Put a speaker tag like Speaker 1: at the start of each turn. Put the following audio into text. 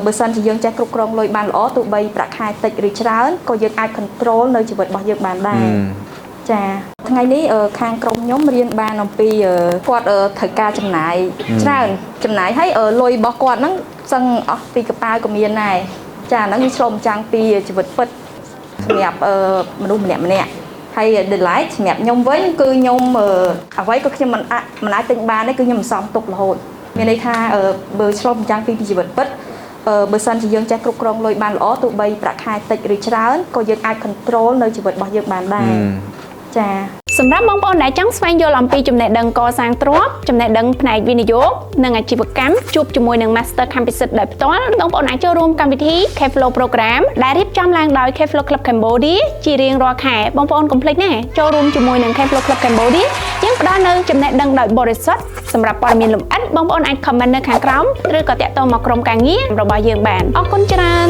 Speaker 1: បើសិនជាយើងចេះគ្រប់គ្រងលុយបានល្អទោះបីប្រាក់ខែតិចឬច្រើនក៏យើងអាច control នៅជីវិតរបស់យើងបានដែរចាថ្ងៃនេះខាងក្រុមខ្ញុំរៀនបានអំពីគាត់ត្រូវការចំណាយច្រើនចំណាយឲ្យលុយរបស់គាត់ហ្នឹងសឹងអស់ពីកប៉ាល់ក៏មានដែរចាហ្នឹងវាឆ្លុះបញ្ចាំងពីជីវិតពិតសម្រាប់មនុស្សម្នាក់ហើយ delight សម្រាប់ខ្ញុំវិញគឺខ្ញុំអ្វីក៏ខ្ញុំមិនអាចទិញបានទេគឺខ្ញុំមិនសមទុករហូតមានន័យថាបើឆ្លុះបញ្ចាំងពីជីវិតពិតបើសិនជាយើងចេះគ្រប់គ្រងលុយបានល្អទោះបីប្រាក់ខែតិចឬច្រើនក៏យើងអាច control នៅជីវិតរបស់យើងបានដែរចា
Speaker 2: សម្រាប់បងប្អូនដែលចង់ស្វែងយល់អំពីចំណេះដឹងកសាងទ្រព្យចំណេះដឹងផ្នែកវិនិយោគនិងអាជីវកម្មជួបជាមួយនឹង Master Campus ដោយផ្ទាល់បងប្អូនអាចចូលរួមកម្មវិធី K-Flow Program ដែលរៀបចំឡើងដោយ K-Flow Club Cambodia ជារៀងរាល់ខែបងប្អូនកុំភ្លេចណាចូលរួមជាមួយនឹង K-Flow Club Cambodia យើងផ្ដល់នូវចំណេះដឹងដោយបរិសុទ្ធសម្រាប់ព័ត៌មានលម្អិតបងប្អូនអាច comment នៅខាងក្រោមឬក៏តាក់ទងមកក្រុមការងាររបស់យើងបានអរគុណច្រើន